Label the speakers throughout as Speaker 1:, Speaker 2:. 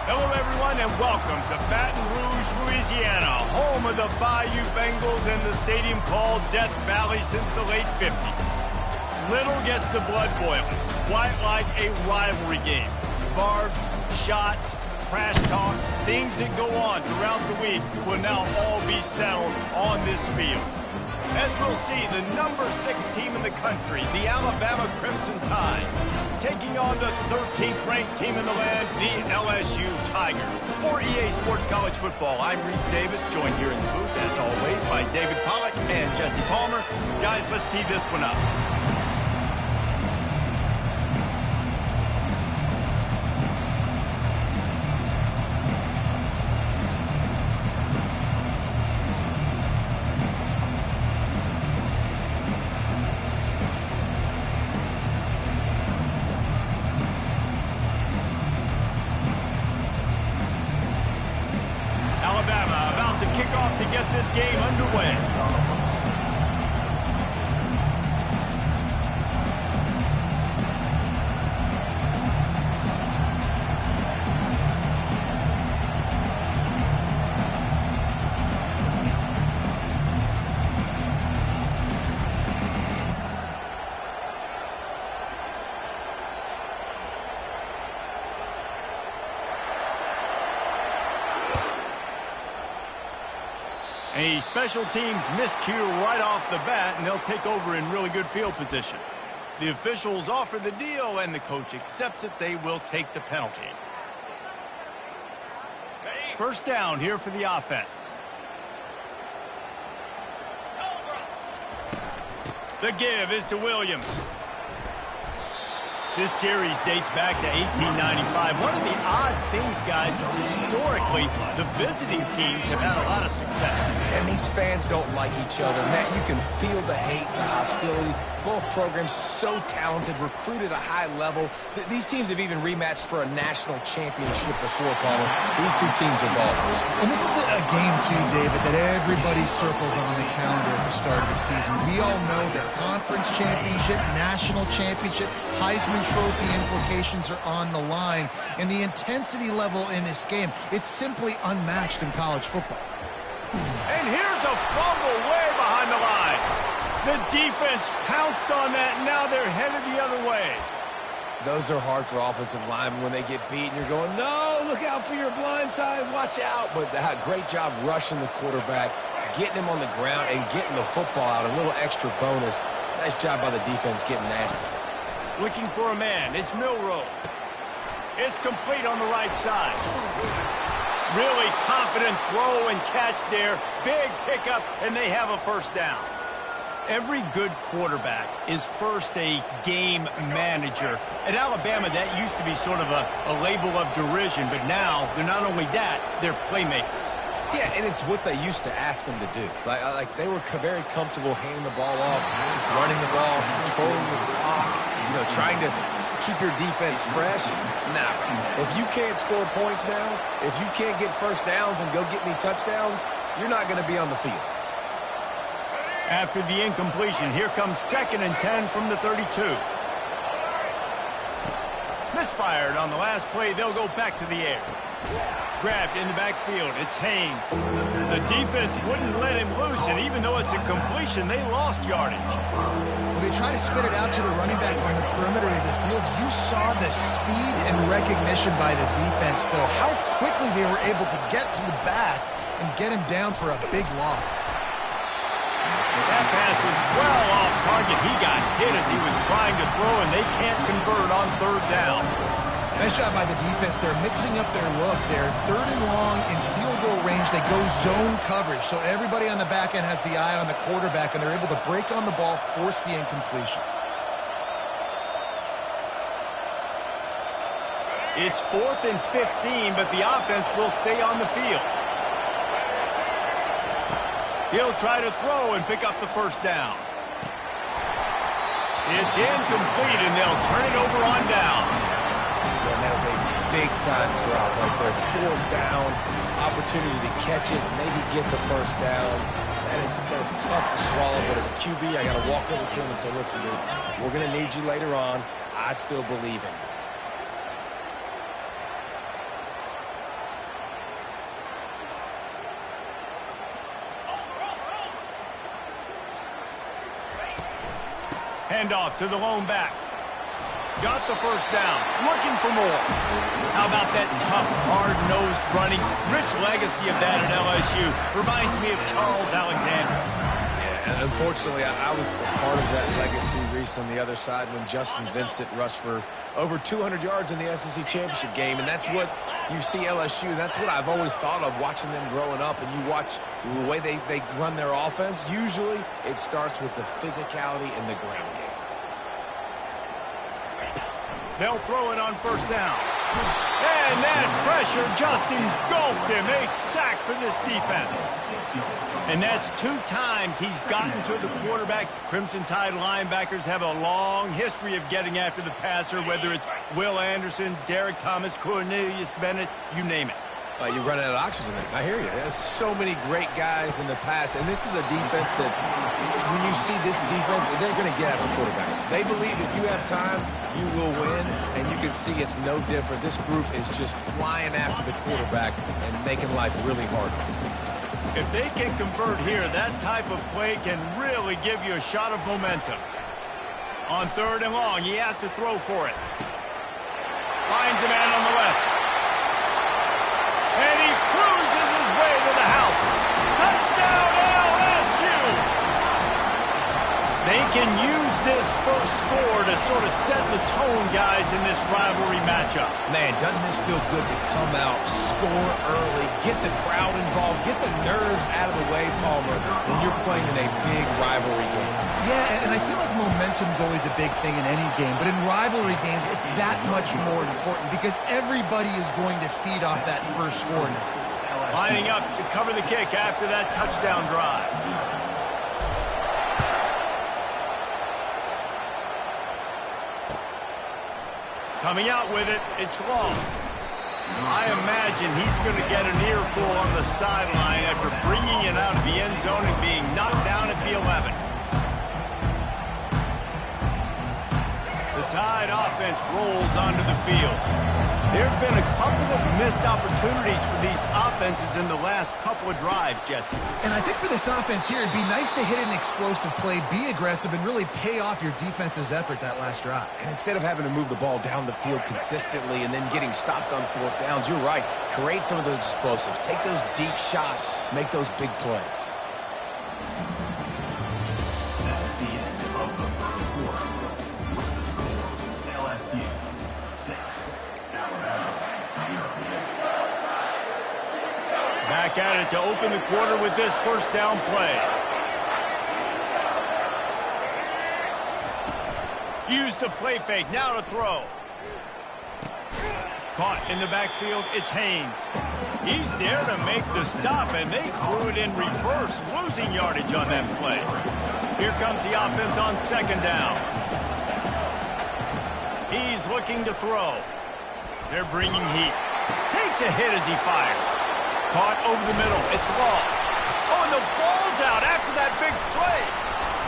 Speaker 1: Hello, everyone, and welcome to Baton Rouge, Louisiana, home of the Bayou Bengals and the stadium called Death Valley since the late 50s. Little gets the blood boiling, quite like a rivalry game. Barbs, shots, trash talk, things that go on throughout the week will now all be settled on this field. As we'll see, the number 6 team in the country, the Alabama Crimson Tide, taking on the 13th ranked team in the land, the LSU Tigers. For EA Sports College Football, I'm Reese Davis, joined here in the booth, as always, by David Pollack and Jesse Palmer. Guys, let's tee this one up. Alabama about to kick off to get this game underway. A special teams miscue right off the bat, and they'll take over in really good field position. The officials offer the deal, and the coach accepts it. They will take the penalty. First down here for the offense. The give is to Williams. This series dates back to 1895. One of the odd things, guys, is historically the visiting teams have had a lot of success.
Speaker 2: And these fans don't like each other. Matt, you can feel the hate, the hostility. Both programs so talented, recruited at a high level. These teams have even rematched for a national championship before, Palmer. These two teams are ballers.
Speaker 3: And this is a game, too, David, that everybody circles on the calendar at the start of the season. We all know that conference championship, national championship, Heisman Trophy implications are on the line. And the intensity level in this game, it's simply unmatched in college football.
Speaker 1: And here's a fumble way behind the line. The defense pounced on that, and now they're headed the other way.
Speaker 2: Those are hard for offensive linemen when they get beat, and you're going, no, look out for your blind side, watch out. But great job rushing the quarterback, getting him on the ground, and getting the football out. A little extra bonus. Nice job by the defense getting nasty.
Speaker 1: Looking for a man. It's Milroe. It's complete on the right side. Really confident throw and catch there. Big pickup, and they have a first down. Every good quarterback is first a game manager. At Alabama, that used to be sort of a label of derision, but now they're not only that, they're playmakers.
Speaker 2: Yeah, and it's what they used to ask them to do. Like they were very comfortable handing the ball off, running the ball, controlling the clock, trying to keep your defense fresh. Nah, if you can't score points now, if you can't get first downs and go get any touchdowns, you're not going to be on the field.
Speaker 1: After the incompletion, here comes 2nd and 10 from the 32. Misfired on the last play. They'll go back to the air. Grabbed in the backfield. It's Haynes. The defense wouldn't let him loose, and even though it's a completion, they lost yardage.
Speaker 3: When they try to spit it out to the running back on the perimeter of the field, you saw the speed and recognition by the defense, though. How quickly they were able to get to the back and get him down for a big loss.
Speaker 1: That pass is well off target. He got hit as he was trying to throw, and they can't convert on 3rd down.
Speaker 3: Nice job by the defense. They're mixing up their look. They're 3rd and long in field goal range. They go zone coverage, so everybody on the back end has the eye on the quarterback, and they're able to break on the ball, force the incompletion.
Speaker 1: It's 4th and 15, but the offense will stay on the field. He'll try to throw and pick up the first down. It's incomplete, and they'll turn it over on downs.
Speaker 2: And that is a big-time drop right there. 4th down, opportunity to catch it, maybe get the first down. That is tough to swallow, but as a QB, I got to walk over to him and say, listen, dude, we're going to need you later on. I still believe in you.
Speaker 1: Handoff to the lone back. Got the first down. Looking for more. How about that tough, hard-nosed running? Rich legacy of that at LSU. Reminds me of Charles Alexander.
Speaker 2: Yeah, and unfortunately, I was a part of that legacy, Reese, on the other side when Justin Vincent rushed for over 200 yards in the SEC Championship game. And that's what you see LSU. That's what I've always thought of watching them growing up. And you watch the way they run their offense. Usually, it starts with the physicality in the ground game.
Speaker 1: They'll throw it on first down. And that pressure just engulfed him. A sack for this defense. And that's 2 times he's gotten to the quarterback. Crimson Tide linebackers have a long history of getting after the passer, whether it's Will Anderson, Derek Thomas, Cornelius Bennett, you name it.
Speaker 2: You run out of oxygen there. I hear you. There's so many great guys in the past, and this is a defense that when you see this defense, they're going to get after quarterbacks. They believe if you have time, you will win, and you can see it's no different. This group is just flying after the quarterback and making life really hard.
Speaker 1: If they can convert here, that type of play can really give you a shot of momentum. On 3rd and long, he has to throw for it. Finds a man on the left. And he cruises his way to the house. Touchdown, LSU! They can use this first score to sort of set the tone, guys, in this rivalry matchup.
Speaker 2: Man, doesn't this feel good to come out, score early, get the crowd involved, get the nerves out of the way, Palmer, when you're playing in a big rivalry game.
Speaker 3: Yeah, and I feel like momentum's always a big thing in any game, but in rivalry games, it's that much more important because everybody is going to feed off that first score now.
Speaker 1: Lining up to cover the kick after that touchdown drive. Coming out with it, it's long. I imagine he's going to get an earful on the sideline after bringing it out of the end zone and being knocked down at the 11. The Tide offense rolls onto the field. There have been a couple of missed opportunities for these offenses in the last couple of drives, Jesse.
Speaker 3: And I think for this offense here, it'd be nice to hit an explosive play, be aggressive, and really pay off your defense's effort that last drive.
Speaker 2: And instead of having to move the ball down the field consistently and then getting stopped on 4th downs, you're right. Create some of those explosives. Take those deep shots. Make those big plays.
Speaker 1: Back at it to open the quarter with this first down play. Use the play fake, now to throw. Caught in the backfield, it's Haynes. He's there to make the stop, and they threw it in reverse, losing yardage on that play. Here comes the offense on 2nd down. He's looking to throw. They're bringing heat. Takes a hit as he fires. Caught over the middle. It's Law. Oh, and the ball's out after that big play.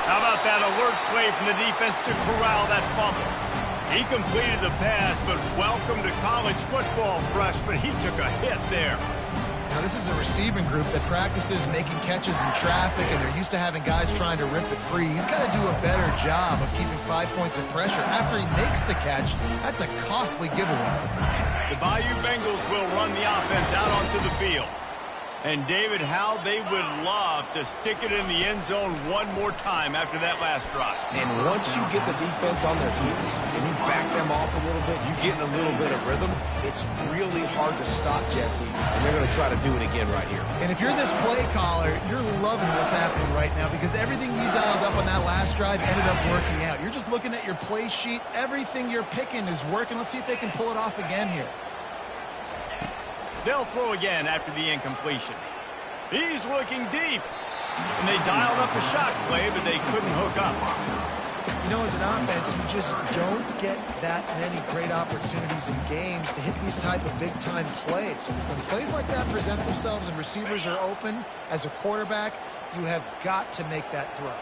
Speaker 1: How about that alert play from the defense to corral that fumble? He completed the pass, but welcome to college football, freshman. He took a hit there.
Speaker 3: Now, this is a receiving group that practices making catches in traffic, and they're used to having guys trying to rip it free. He's got to do a better job of keeping 5 points of pressure. After he makes the catch, that's a costly giveaway.
Speaker 1: The Bayou Bengals will run the offense out onto the field. And, David, how they would love to stick it in the end zone one more time after that last drive.
Speaker 2: And once you get the defense on their heels and you back them off a little bit, you get in a little bit of rhythm, it's really hard to stop, Jesse, and they're going to try to do it again right here.
Speaker 3: And if you're this play caller, you're loving what's happening right now because everything you dialed up on that last drive ended up working out. You're just looking at your play sheet. Everything you're picking is working. Let's see if they can pull it off again here.
Speaker 1: They'll throw again after the incompletion. He's looking deep. And they dialed up a shot play, but they couldn't hook up.
Speaker 3: You know, as an offense, you just don't get that many great opportunities in games to hit these type of big-time plays. When plays like that present themselves and receivers are open, as a quarterback, you have got to make that throw.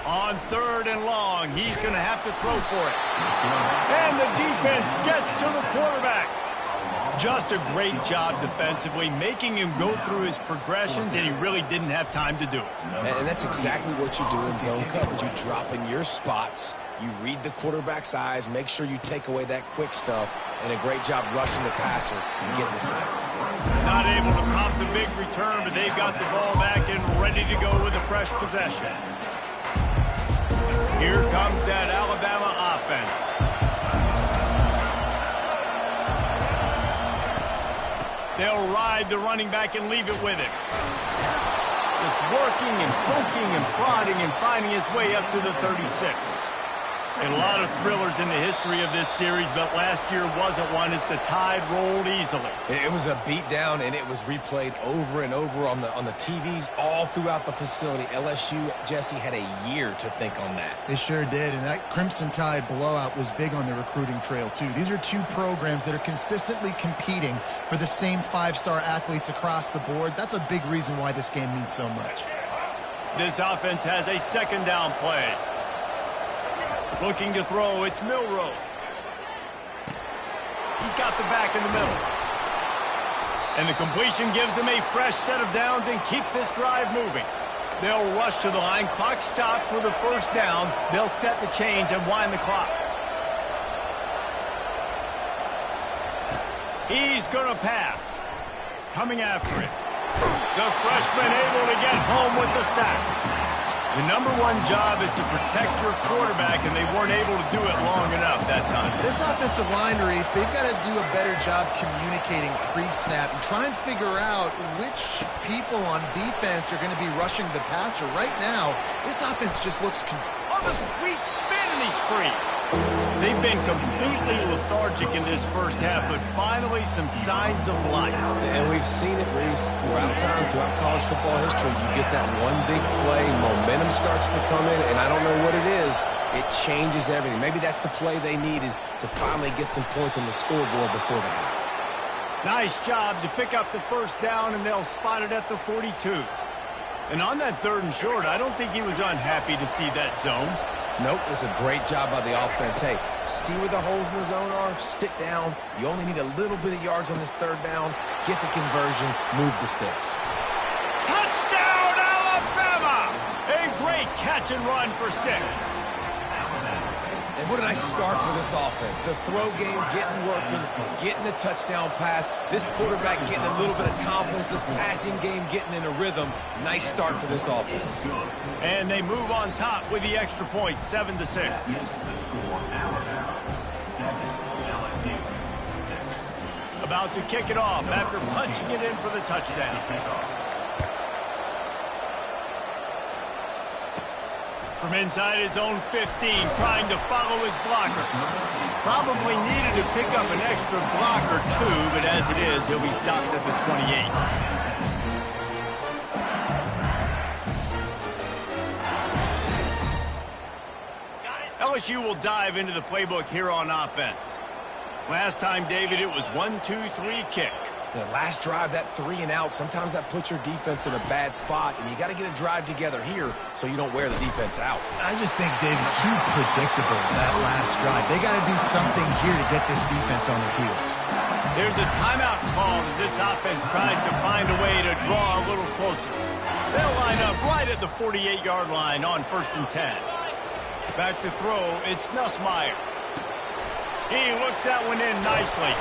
Speaker 1: On 3rd and long, he's going to have to throw for it. And the defense gets to the quarterback. Just a great job defensively, making him go through his progressions, and he really didn't have time to do it.
Speaker 2: And that's exactly what you do in zone coverage. You drop in your spots, you read the quarterback's eyes, make sure you take away that quick stuff, and a great job rushing the passer and getting the sack.
Speaker 1: Not able to pop the big return, but they've got the ball back and ready to go with a fresh possession. Here comes that Alabama offense. They'll ride the running back and leave it with him. Just working and poking and prodding and finding his way up to the 36. A lot of thrillers in the history of this series, but last year wasn't one as the tide rolled easily.
Speaker 2: It was a beatdown, and it was replayed over and over on the TVs all throughout the facility. LSU, Jesse, had a year to think on that.
Speaker 3: They sure did, and that Crimson Tide blowout was big on the recruiting trail, too. These are two programs that are consistently competing for the same five-star athletes across the board. That's a big reason why this game means so much.
Speaker 1: This offense has a second down play. Looking to throw, it's Milroe. He's got the back in the middle. And the completion gives him a fresh set of downs and keeps this drive moving. They'll rush to the line. Clock stopped for the first down. They'll set the chains and wind the clock. He's going to pass. Coming after it. The freshman able to get home with the sack. The number one job is to protect your quarterback, and they weren't able to do it long enough that time.
Speaker 3: This offensive line, Reese, they've got to do a better job communicating pre-snap and try and figure out which people on defense are going to be rushing the passer. Right now, this offense just looks...
Speaker 1: On the sweet spin, and he's free. They've been completely lethargic in this first half, but finally some signs of life.
Speaker 2: And we've seen it, Reese, throughout time, throughout college football history. You get that one big play, momentum starts to come in, and I don't know what it is. It changes everything. Maybe that's the play they needed to finally get some points on the scoreboard before the half.
Speaker 1: Nice job to pick up the first down, and they'll spot it at the 42. And on that third and short, I don't think he was unhappy to see that zone.
Speaker 2: Nope, it was a great job by the offense. Hey, see where the holes in the zone are? Sit down. You only need a little bit of yards on this third down. Get the conversion. Move the sticks.
Speaker 1: Touchdown, Alabama! A great catch and run for 6.
Speaker 2: And what a nice start for this offense. The throw game getting working, getting the touchdown pass. This quarterback getting a little bit of confidence. This passing game getting in a rhythm. Nice start for this offense.
Speaker 1: And they move on top with the extra point, 7-6. About to kick it off after punching it in for the touchdown. From inside his own 15, trying to follow his blockers. Probably needed to pick up an extra block or two, but as it is, he'll be stopped at the 28. LSU will dive into the playbook here on offense. Last time, David, it was 1-2-3 kick.
Speaker 2: The last drive, that 3 and out, sometimes that puts your defense in a bad spot, and you got to get a drive together here so you don't wear the defense out.
Speaker 3: I just think, David, too predictable, that last drive. They got to do something here to get this defense on their heels.
Speaker 1: There's a timeout called as this offense tries to find a way to draw a little closer. They'll line up right at the 48-yard line on 1st and 10. Back to throw, it's Nussmeier. He looks that one in nicely.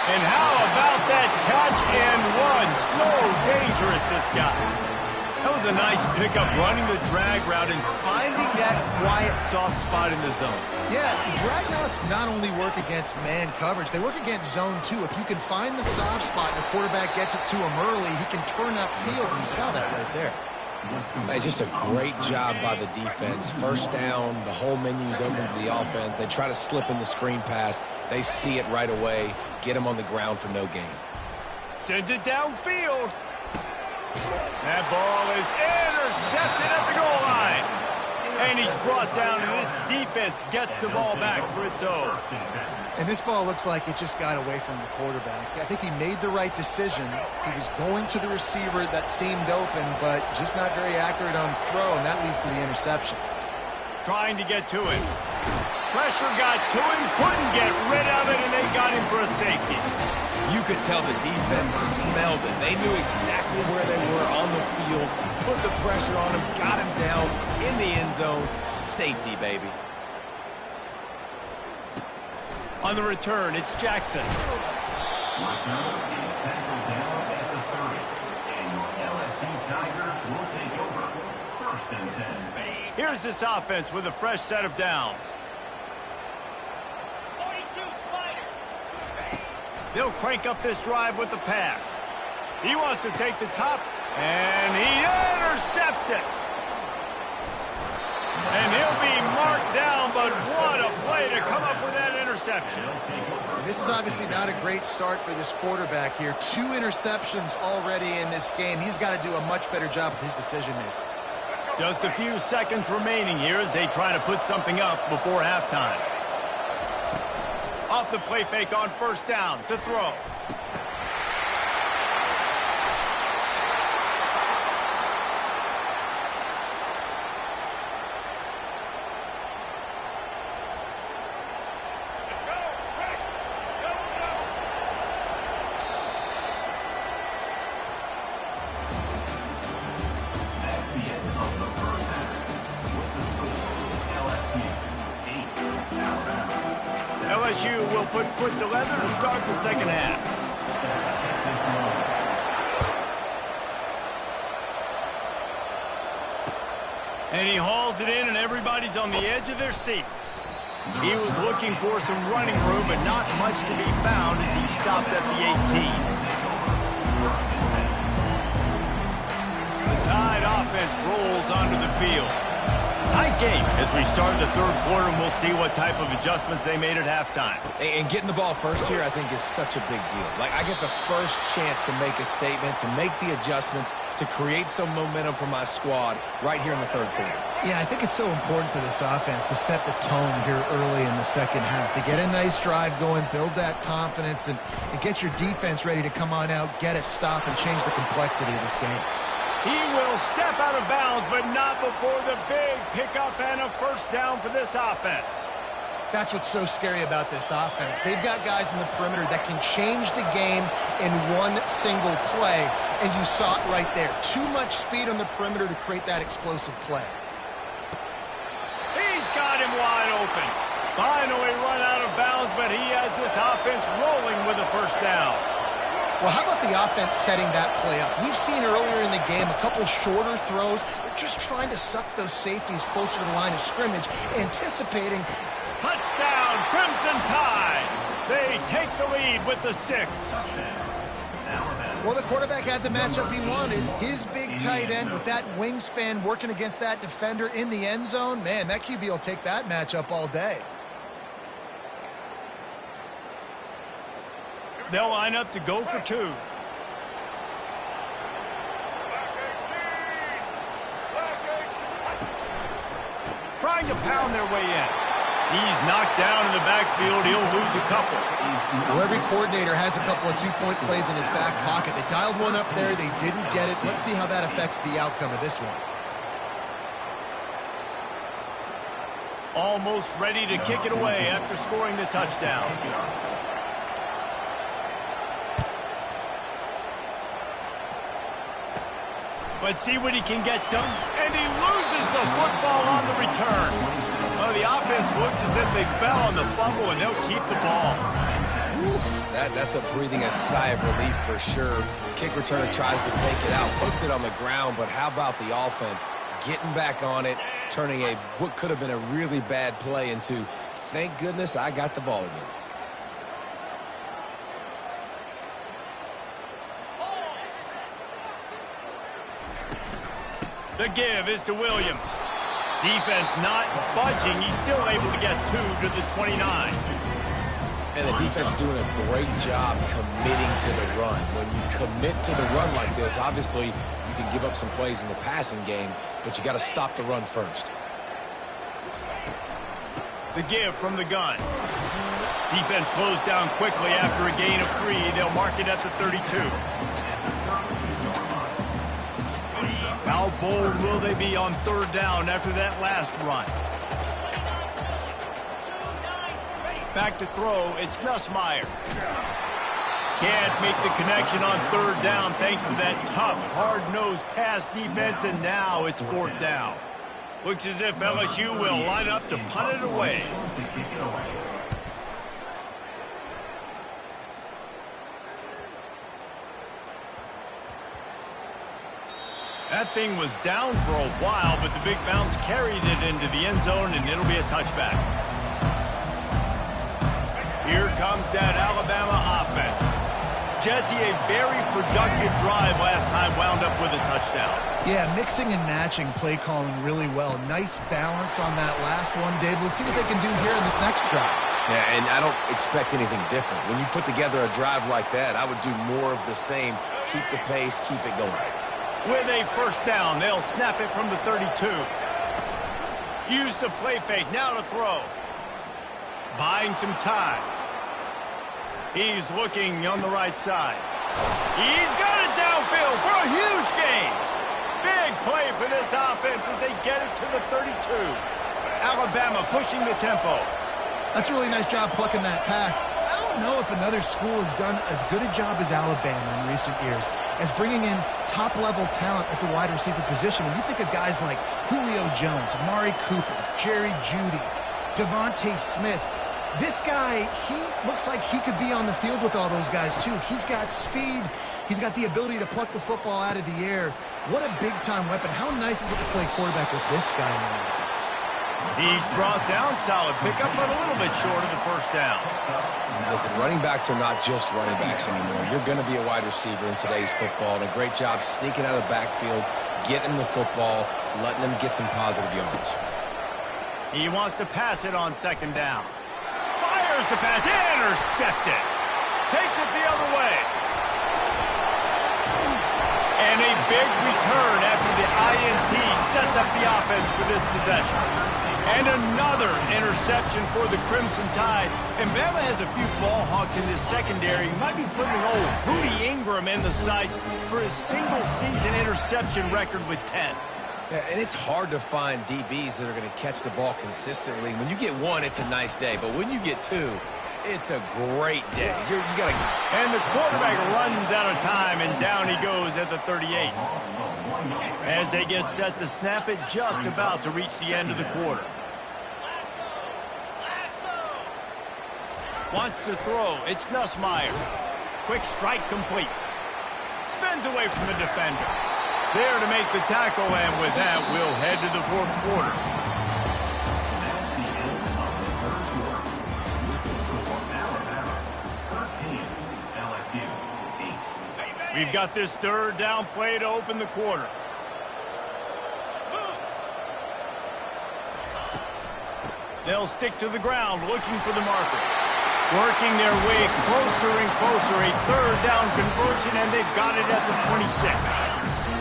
Speaker 1: And how about that catch and run? So dangerous, this guy. That was a nice pickup, running the drag route and finding that quiet, soft spot in the zone.
Speaker 3: Yeah, drag routes not only work against man coverage, they work against zone too. If you can find the soft spot and the quarterback gets it to him early, he can turn upfield, and you saw that right there.
Speaker 2: Hey, just a great job by the defense. First down, the whole menu's open to the offense. They try to slip in the screen pass. They see it right away. Get him on the ground for no gain.
Speaker 1: Sends it downfield. That ball is intercepted at the goal line. And he's brought down, and this defense gets the ball back for its own.
Speaker 3: And this ball looks like it just got away from the quarterback. I think he made the right decision. He was going to the receiver that seemed open, but just not very accurate on the throw, and that leads to the interception.
Speaker 1: Trying to get to it. Pressure got to him, couldn't get rid of it, and they got him for a safety.
Speaker 2: You could tell the defense smelled it. They knew exactly where they were on the field, put the pressure on him, got him down in the end zone. Safety, baby.
Speaker 1: On the return, it's Jackson. Here's this offense with a fresh set of downs. They'll crank up this drive with the pass. He wants to take the top, and he intercepts it. And he'll be marked down, but what a play to come up with that interception.
Speaker 3: This is obviously not a great start for this quarterback here. 2 interceptions already in this game. He's got to do a much better job with his decision-making.
Speaker 1: Just a few seconds remaining here as they try to put something up before halftime. Off the play fake on first down to throw. LSU will put foot to leather to start the second half. And he hauls it in, and everybody's on the edge of their seats. He was looking for some running room, but not much to be found as he stopped at the 18. The Tide offense rolls onto the field. Tight game as we start the third quarter, and we'll see what type of adjustments they made at halftime.
Speaker 2: And getting the ball first here, I think, is such a big deal. Like, I get the first chance to make a statement, to make the adjustments, to create some momentum for my squad right here in the third quarter.
Speaker 3: Yeah, I think it's so important for this offense to set the tone here early in the second half, to get a nice drive going, build that confidence, and get your defense ready to come on out, get a stop, and change the complexity of this game.
Speaker 1: He will step out of bounds, but not before the big pickup and a first down for this offense.
Speaker 3: That's what's so scary about this offense. They've got guys in the perimeter that can change the game in one single play, and you saw it right there. Too much speed on the perimeter to create that explosive play.
Speaker 1: He's got him wide open. Finally run out of bounds, but he has this offense rolling with a first down.
Speaker 3: Well, how about the offense setting that play up? We've seen earlier in the game a couple shorter throws. They're just trying to suck those safeties closer to the line of scrimmage, anticipating.
Speaker 1: Touchdown, Crimson Tide. They take the lead with the 6.
Speaker 3: Well, the quarterback had the matchup he wanted. His big tight end with that wingspan working against that defender in the end zone. Man, that QB will take that matchup all day.
Speaker 1: They'll line up to go for 2. Trying to pound their way in. He's knocked down in the backfield. He'll lose a couple.
Speaker 3: Well, every coordinator has a couple of 2-point plays in his back pocket. They dialed one up there. They didn't get it. Let's see how that affects the outcome of this one.
Speaker 1: Almost ready to kick it away after scoring the touchdown. But see what he can get done. And he loses the football on the return. Well, the offense looks as if they fell on the fumble, and they'll keep the ball.
Speaker 2: That's a breathing a sigh of relief for sure. Kick returner tries to take it out, puts it on the ground, but how about the offense getting back on it, turning what could have been a really bad play into, thank goodness I got the ball again.
Speaker 1: The give is to Williams. Defense not budging. He's still able to get 2 to the 29.
Speaker 2: And the defense doing a great job committing to the run. When you commit to the run like this, obviously you can give up some plays in the passing game, but you got to stop the run first.
Speaker 1: The give from the gun. Defense closed down quickly after a gain of 3. They'll mark it at the 32. How bold will they be on third down after that last run? Back to throw, it's Nussmeier. Can't make the connection on third down thanks to that tough, hard-nosed pass defense, and now it's fourth down. Looks as if LSU will line up to punt it away. That thing was down for a while, but the big bounce carried it into the end zone, and it'll be a touchback. Here comes that Alabama offense. Jesse, a very productive drive last time, wound up with a touchdown.
Speaker 3: Yeah, mixing and matching play calling really well. Nice balance on that last one, Dave. Let's see what they can do here in this next drive.
Speaker 2: Yeah, and I don't expect anything different. When you put together a drive like that, I would do more of the same. Keep the pace, keep it going.
Speaker 1: With a first down, they'll snap it from the 32. Use the play fake, now to throw. Buying some time. He's looking on the right side. He's got it downfield for a huge gain. Big play for this offense as they get it to the 32. Alabama pushing the tempo.
Speaker 3: That's a really nice job plucking that pass. I don't know if another school has done as good a job as Alabama in recent years as bringing in top-level talent at the wide receiver position. When you think of guys like Julio Jones, Amari Cooper, Jerry Jeudy, Devontae Smith, this guy, he looks like he could be on the field with all those guys, too. He's got speed. He's got the ability to pluck the football out of the air. What a big-time weapon. How nice is it to play quarterback with this guy in the offense?
Speaker 1: He's brought down solid pickup, but a little bit short of the first down.
Speaker 2: Listen, running backs are not just running backs anymore. You're going to be a wide receiver in today's football, and a great job sneaking out of the backfield, getting the football, letting them get some positive yards.
Speaker 1: He wants to pass it on second down. Fires the pass, intercepted. Takes it the other way. And a big return after the INT sets up the offense for this possession. And another interception for the Crimson Tide. And Bama has a few ball hawks in this secondary. He might be putting old Rudy Ingram in the sights for his single-season interception record with 10.
Speaker 2: Yeah, and it's hard to find DBs that are going to catch the ball consistently. When you get one, it's a nice day. But when you get two, it's a great day. You got to.
Speaker 1: And the quarterback runs out of time, and down he goes at the 38. As they get set to snap it, just about to reach the end of the quarter. Wants to throw. It's Nussmeier. Quick strike complete. Spins away from the defender. There to make the tackle, and with that, we'll head to the fourth quarter. We've got this third down play to open the quarter. They'll stick to the ground, looking for the marker. Working their way closer and closer. A third down conversion, and they've got it at the 26.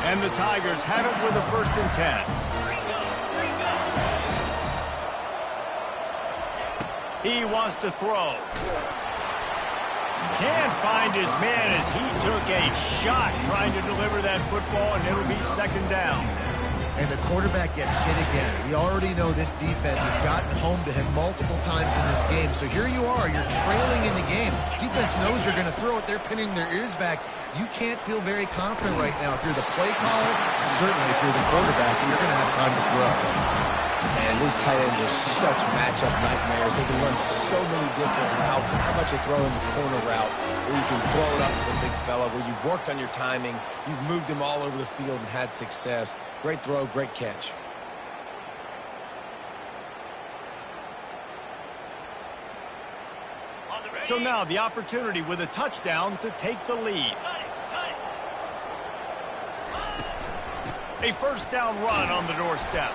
Speaker 1: And the Tigers have it with a 1st and 10. He wants to throw. Can't find his man as he took a shot trying to deliver that football, and it'll be second down.
Speaker 3: And the quarterback gets hit again. We already know this defense has gotten home to him multiple times in this game. So here you are, you're trailing in the game. Defense knows you're going to throw it. They're pinning their ears back. You can't feel very confident right now. If you're the play caller, certainly if you're the quarterback, you're going to have time to throw.
Speaker 2: And these tight ends are such matchup nightmares. They can run so many different routes, and how much they throw in the corner route where you can throw it up to the big fella, where you've worked on your timing, you've moved him all over the field and had success. Great throw, great catch.
Speaker 1: So now the opportunity with a touchdown to take the lead. A first down run on the doorstep.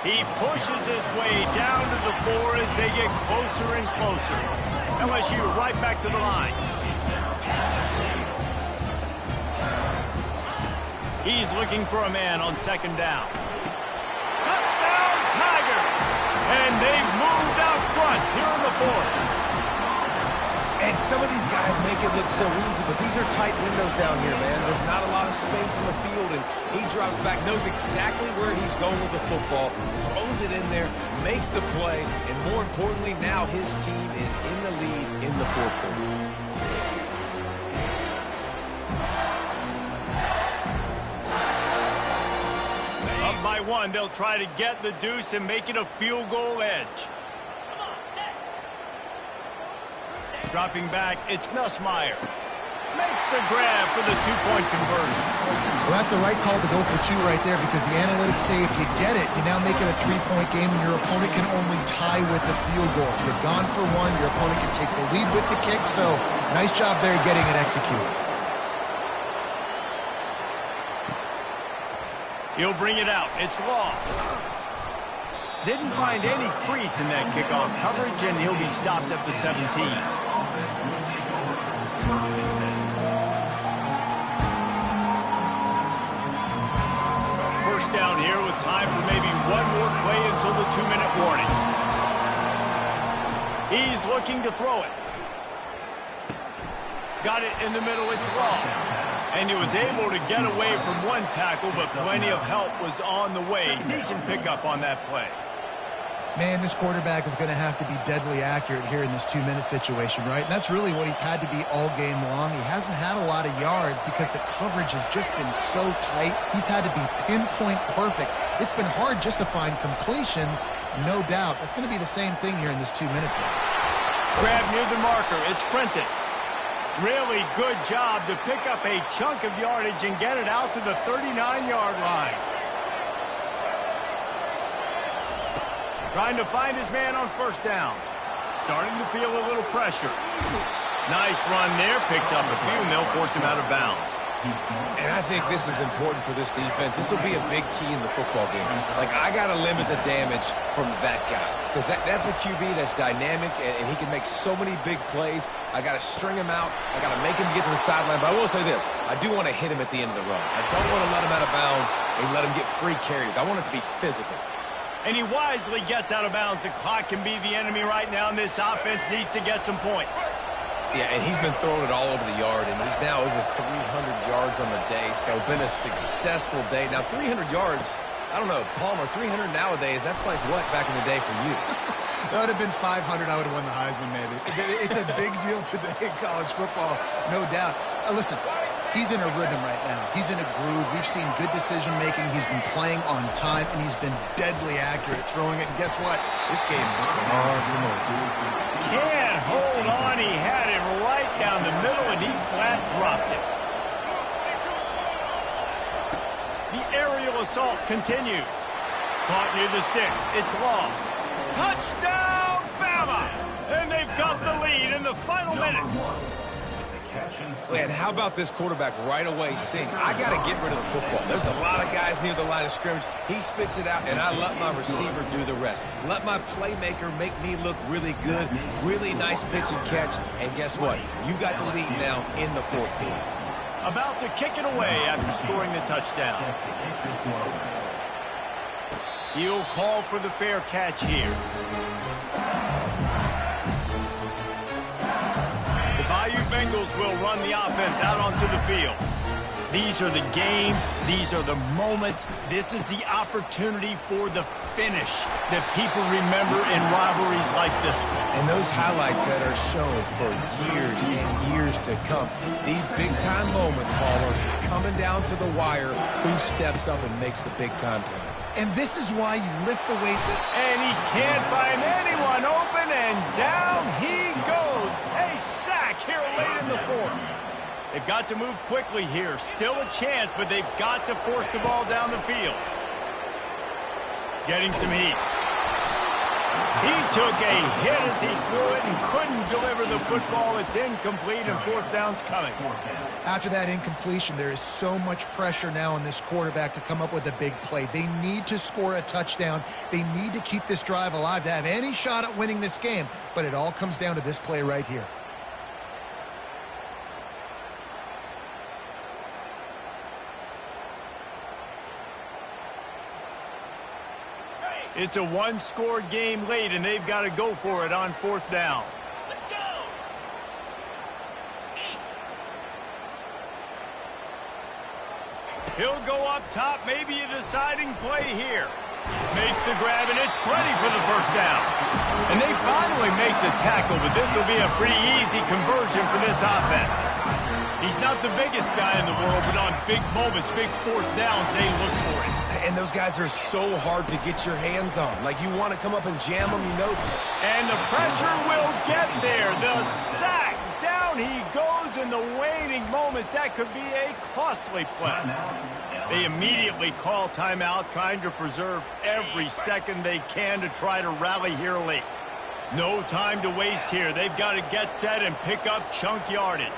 Speaker 1: He pushes his way down to the 4 as they get closer and closer. LSU right back to the line. He's looking for a man on second down. Touchdown, Tigers! And they've moved out front here in the 4th.
Speaker 3: And
Speaker 2: some of these guys make it look so easy, but these are tight windows down here, man. There's not a lot of space in the field, and he drops back, knows exactly where he's going with the football, throws it in there, makes the play, and more importantly, now his team is in the lead in the fourth quarter.
Speaker 1: Up by one, they'll try to get the deuce and make it a field goal edge. Dropping back, it's Nussmeier. Makes the grab for the two-point conversion.
Speaker 3: Well, that's the right call to go for two right there, because the analytics say if you get it, you now make it a three-point game, and your opponent can only tie with the field goal. If you're gone for one, your opponent can take the lead with the kick, so nice job there getting it executed.
Speaker 1: He'll bring it out. It's Law. Didn't find any crease in that kickoff coverage, and he'll be stopped at the 17. First down here with time for maybe one more play until the 2-minute warning. He's looking to throw it. Got it in the middle. It's Law. And he was able to get away from one tackle, but plenty of help was on the way. Decent pickup on that play.
Speaker 3: Man, this quarterback is going to have to be deadly accurate here in this 2-minute situation, right? And that's really what he's had to be all game long. He hasn't had a lot of yards because the coverage has just been so tight. He's had to be pinpoint perfect. It's been hard just to find completions, no doubt. That's going to be the same thing here in this 2-minute drive.
Speaker 1: Grab near the marker. It's Prentice. Really good job to pick up a chunk of yardage and get it out to the 39-yard line. Trying to find his man on first down. Starting to feel a little pressure. Nice run there. Picks up a few, and they'll force him out of bounds.
Speaker 2: And I think this is important for this defense. This will be a big key in the football game. Like, I got to limit the damage from that guy, because that's a QB that's dynamic, and he can make so many big plays. I got to string him out. I got to make him get to the sideline. But I will say this. I do want to hit him at the end of the runs. I don't want to let him out of bounds and let him get free carries. I want it to be physical.
Speaker 1: And he wisely gets out of bounds. The clock can be the enemy right now, and this offense needs to get some points.
Speaker 2: Yeah, and he's been throwing it all over the yard, and he's now over 300 yards on the day, so been a successful day. Now, 300 yards, I don't know, Palmer, 300 nowadays, that's like what back in the day for you?
Speaker 3: That would have been 500. I would have won the Heisman, maybe. It's a big deal today in college football, no doubt. Listen, he's in a rhythm right now. He's in a groove. We've seen good decision-making. He's been playing on time, and he's been deadly accurate throwing it. And guess what? This game is far from over.
Speaker 1: Can't hold on. He had it right down the middle, and he flat dropped it. The aerial assault continues. Caught near the sticks. It's Law. Touchdown, Bama! And they've got the lead in the final minute.
Speaker 2: Man, how about this quarterback right away seeing, I got to get rid of the football. There's a lot of guys near the line of scrimmage. He spits it out, and I let my receiver do the rest. Let my playmaker make me look really good, really nice pitch and catch, and guess what? You got the lead now in the fourth quarter.
Speaker 1: About to kick it away after scoring the touchdown. He'll call for the fair catch here. The Bayou Bengals will run the offense out onto the field. These are the games. These are the moments. This is the opportunity for the finish that people remember in rivalries like this one.
Speaker 2: And those highlights that are shown for years and years to come. These big-time moments, Palmer, coming down to the wire, who steps up and makes the big-time play.
Speaker 3: And this is why you lift the weight.
Speaker 1: And he can't find anyone open, and down he goes. A sack here late in the fourth. They've got to move quickly here. Still a chance, but they've got to force the ball down the field. Getting some heat. He took a hit as he threw it and couldn't deliver the football. It's incomplete, and fourth down's coming.
Speaker 3: After that incompletion, there is so much pressure now on this quarterback to come up with a big play. They need to score a touchdown. They need to keep this drive alive to have any shot at winning this game. But it all comes down to this play right here.
Speaker 1: It's a one-score game late, and they've got to go for it on fourth down. Let's go! He'll go up top, maybe a deciding play here. Makes the grab, and it's plenty for the first down. And they finally make the tackle, but this will be a pretty easy conversion for this offense. He's not the biggest guy in the world, but on big moments, big fourth downs, they look for it.
Speaker 2: And those guys are so hard to get your hands on. Like, you want to come up and jam them, you know.
Speaker 1: And the pressure will get there. The sack. Down he goes in the waning moments. That could be a costly play. They immediately call timeout, trying to preserve every second they can to try to rally here late. No time to waste here. They've got to get set and pick up chunk yardage.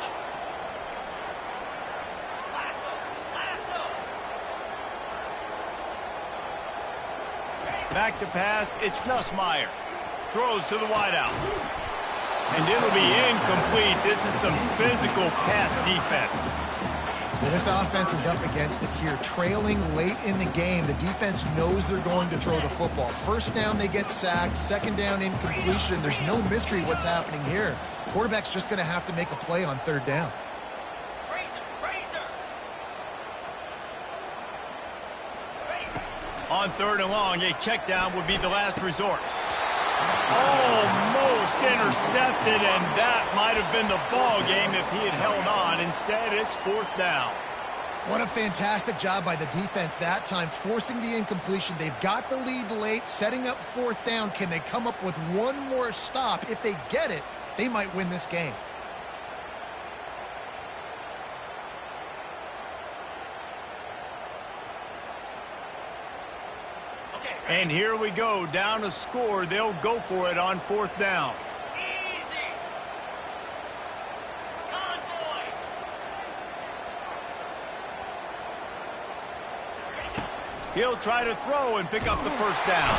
Speaker 1: Back to pass, it's Nussmeier. Throws to the wideout. And it'll be incomplete. This is some physical pass defense.
Speaker 3: Well, this offense is up against it here. Trailing late in the game, the defense knows they're going to throw the football. First down, they get sacked. Second down, incompletion. There's no mystery what's happening here. Quarterback's just going to have to make a play on third down.
Speaker 1: On third and long, a check down would be the last resort. Almost intercepted, and that might have been the ball game if he had held on. Instead, it's fourth down.
Speaker 3: What a fantastic job by the defense that time, forcing the incompletion. They've got the lead late, setting up fourth down. Can they come up with one more stop? If they get it, they might win this game.
Speaker 1: And here we go, down a score. They'll go for it on fourth down.
Speaker 4: Easy. Convoy.
Speaker 1: He'll try to throw and pick up the first down.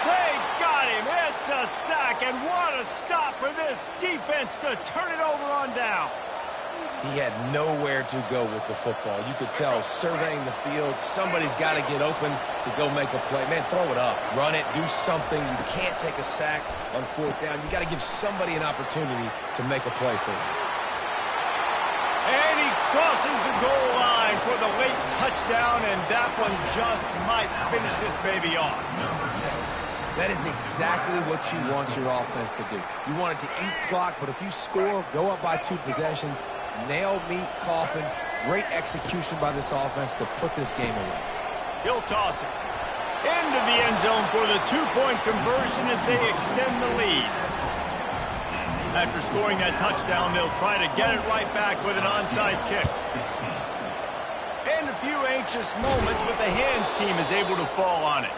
Speaker 1: They got him. It's a sack, and what a stop for this defense to turn it over on downs.
Speaker 2: He had nowhere to go with the football. You could tell, surveying the field, somebody's got to get open to go make a play. Man, throw it up. Run it. Do something. You can't take a sack on fourth down. You got to give somebody an opportunity to make a play for him.
Speaker 1: And he crosses the goal line for the late touchdown, and that one just might finish this baby off.
Speaker 2: That is exactly what you want your offense to do. You want it to eat clock, but if you score, go up by 2 possessions, nail, meet, coffin. Great execution by this offense to put this game away.
Speaker 1: He'll toss it into the end zone for the 2-point conversion as they extend the lead. After scoring that touchdown, they'll try to get it right back with an onside kick. And a few anxious moments, but the hands team is able to fall on it.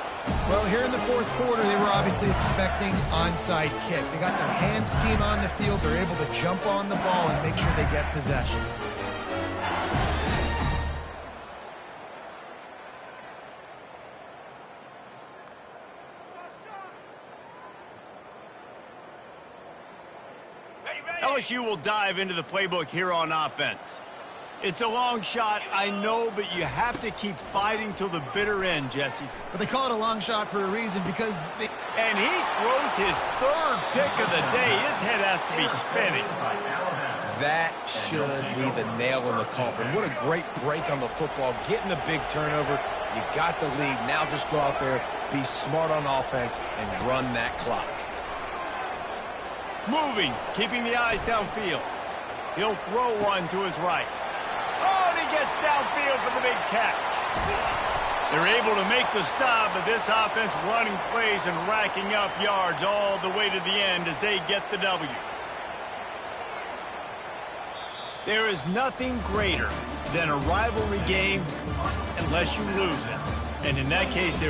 Speaker 3: Well, here in the fourth quarter, they were obviously expecting onside kick. They got their hands team on the field. They're able to jump on the ball and make sure they get possession.
Speaker 1: LSU will dive into the playbook here on offense. It's a long shot, I know, but you have to keep fighting till the bitter end, Jesse.
Speaker 3: But they call it a long shot for a reason, because they...
Speaker 1: And he throws his third pick of the day. His head has to be spinning.
Speaker 2: That should be the nail in the coffin. What a great break on the football. Getting the big turnover. You got the lead. Now just go out there, be smart on offense, and run that clock.
Speaker 1: Moving, keeping the eyes downfield. He'll throw one to his right. Oh, and he gets downfield for the big catch. They're able to make the stop, but this offense running plays and racking up yards all the way to the end as they get the W. There is nothing greater than a rivalry game unless you lose it. And in that case,